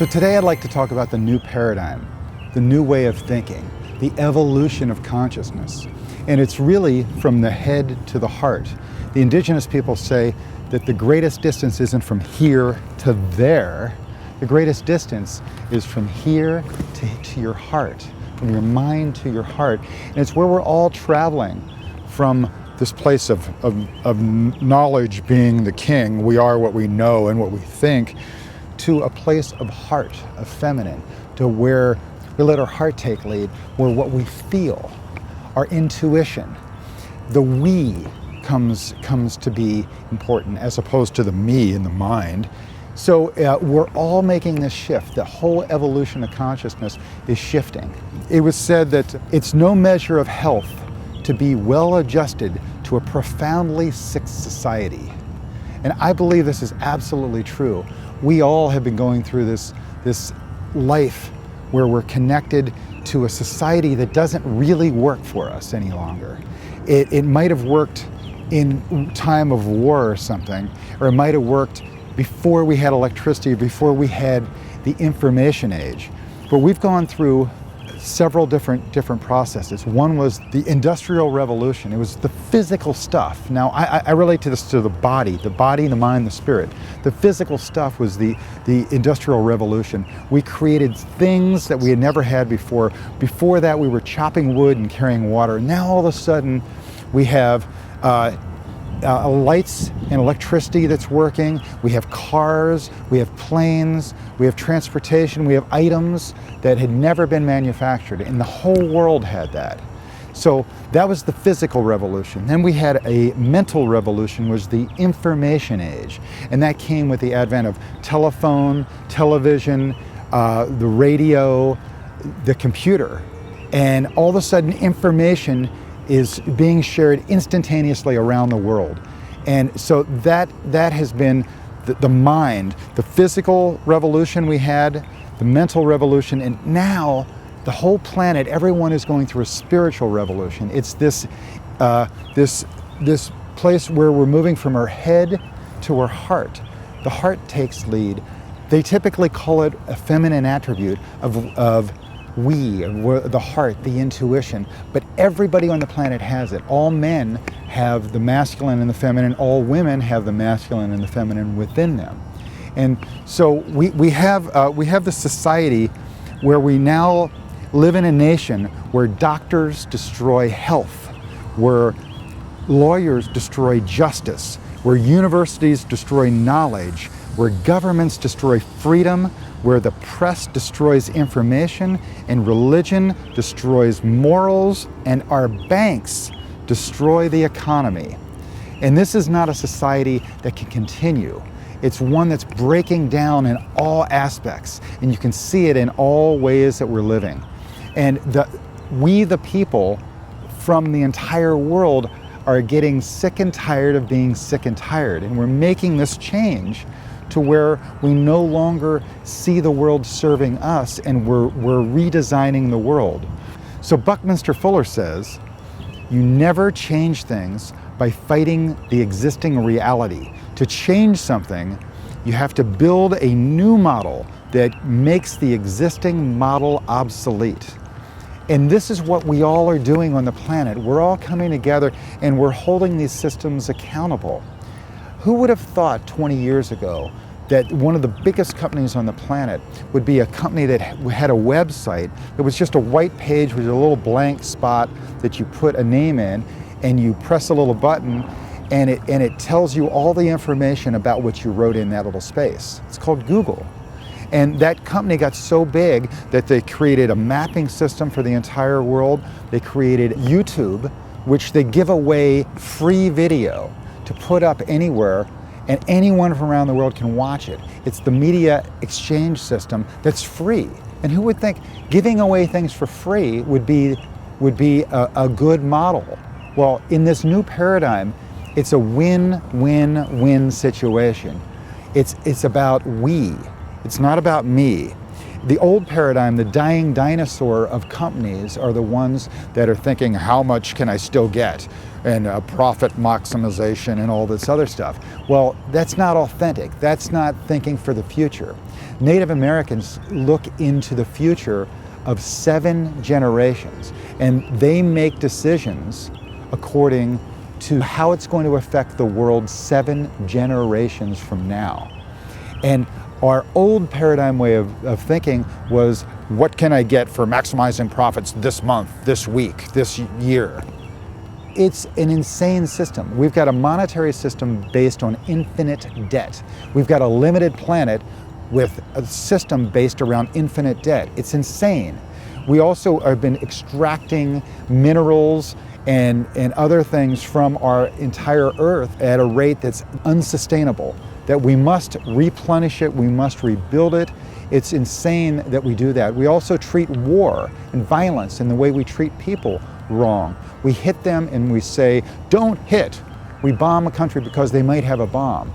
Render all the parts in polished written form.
So today I'd like to talk about the new paradigm, the new way of thinking, the evolution of consciousness. And it's really from the head to the heart. The indigenous people say that the greatest distance isn't from here to there. The greatest distance is from here to your heart, from your mind to your heart. And it's where we're all traveling from this place of knowledge being the king, we are what we know and what we think, to a place of heart, of feminine, to where we let our heart take lead, where what we feel, our intuition, the we comes to be important as opposed to the me in the mind. So we're all making this shift. The whole evolution of consciousness is shifting. It was said that it's no measure of health to be well adjusted to a profoundly sick society. And I believe this is absolutely true. We all have been going through this life where we're connected to a society that doesn't really work for us any longer. It might have worked in time of war or something, or it might have worked before we had electricity, before we had the information age. But we've gone through several different processes. One was the Industrial Revolution. It was the physical stuff. Now, I relate to this to the body, the mind, the spirit. The physical stuff was the Industrial Revolution. We created things that we had never had before. Before that, we were chopping wood and carrying water. Now, all of a sudden, we have lights and electricity that's working. We have cars, we have planes, we have transportation, we have items that had never been manufactured, and the whole world had that. So that was the physical revolution. Then we had a mental revolution, was the information age, and that came with the advent of telephone, television, the radio, the computer, and all of a sudden information is being shared instantaneously around the world. And so that has been the mind, the physical revolution we had, the mental revolution, and now the whole planet, everyone is going through a spiritual revolution. It's this place where we're moving from our head to our heart. The heart takes lead. They typically call it a feminine attribute of the heart, the intuition, but everybody on the planet has it. All men have the masculine and the feminine, all women have the masculine and the feminine within them. And so we have this society where we now live in a nation where doctors destroy health, where lawyers destroy justice, where universities destroy knowledge, where governments destroy freedom, where the press destroys information, and religion destroys morals, and our banks destroy the economy. And this is not a society that can continue. It's one that's breaking down in all aspects, and you can see it in all ways that we're living. And we, the people from the entire world, are getting sick and tired of being sick and tired, and we're making this change to where we no longer see the world serving us, and we're redesigning the world. So Buckminster Fuller says, you never change things by fighting the existing reality. To change something, you have to build a new model that makes the existing model obsolete. And this is what we all are doing on the planet. We're all coming together and we're holding these systems accountable. Who would have thought 20 years ago that one of the biggest companies on the planet would be a company that had a website that was just a white page with a little blank spot that you put a name in, and you press a little button and it tells you all the information about what you wrote in that little space. It's called Google. And that company got so big that they created a mapping system for the entire world. They created YouTube, which they give away free video to put up anywhere, and anyone from around the world can watch it. It's the media exchange system that's free. And who would think giving away things for free would be a good model? Well, in this new paradigm, it's a win-win-win situation. It's about we. It's not about me. The old paradigm, the dying dinosaur of companies, are the ones that are thinking, how much can I still get? And profit maximization and all this other stuff. Well, that's not authentic. That's not thinking for the future. Native Americans look into the future of 7 generations, and they make decisions according to how it's going to affect the world 7 generations from now. And our old paradigm way of thinking was, what can I get for maximizing profits this month, this week, this year? It's an insane system. We've got a monetary system based on infinite debt. We've got a limited planet with a system based around infinite debt. It's insane. We also have been extracting minerals and other things from our entire Earth at a rate that's unsustainable, that we must replenish it, we must rebuild it. It's insane that we do that. We also treat war and violence and the way we treat people wrong. We hit them and we say, don't hit. We bomb a country because they might have a bomb.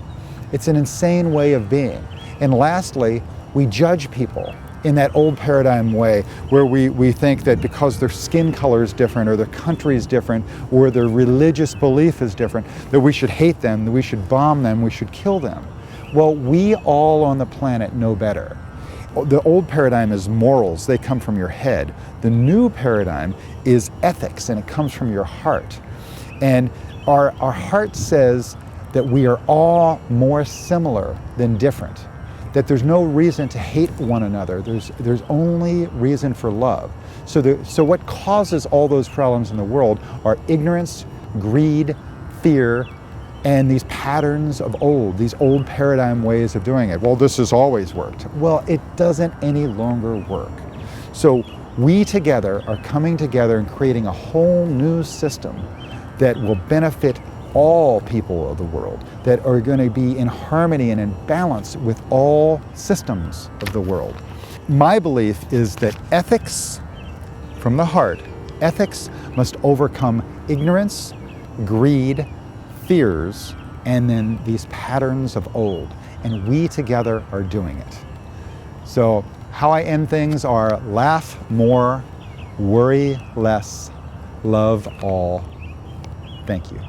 It's an insane way of being. And lastly, we judge people in that old paradigm way, where we think that because their skin color is different, or their country is different, or their religious belief is different, that we should hate them, that we should bomb them, we should kill them. Well, we all on the planet know better. The old paradigm is morals, they come from your head. The new paradigm is ethics, and it comes from your heart. And our heart says that we are all more similar than different, that there's no reason to hate one another, there's only reason for love. So what causes all those problems in the world are ignorance, greed, fear, and these patterns of old, these old paradigm ways of doing it. Well, this has always worked. Well, it doesn't any longer work. So we together are coming together and creating a whole new system that will benefit all people of the world, that are going to be in harmony and in balance with all systems of the world. My belief is that ethics, from the heart, ethics must overcome ignorance, greed, fears, and then these patterns of old. And we together are doing it. So how I end things are: laugh more, worry less, love all. Thank you.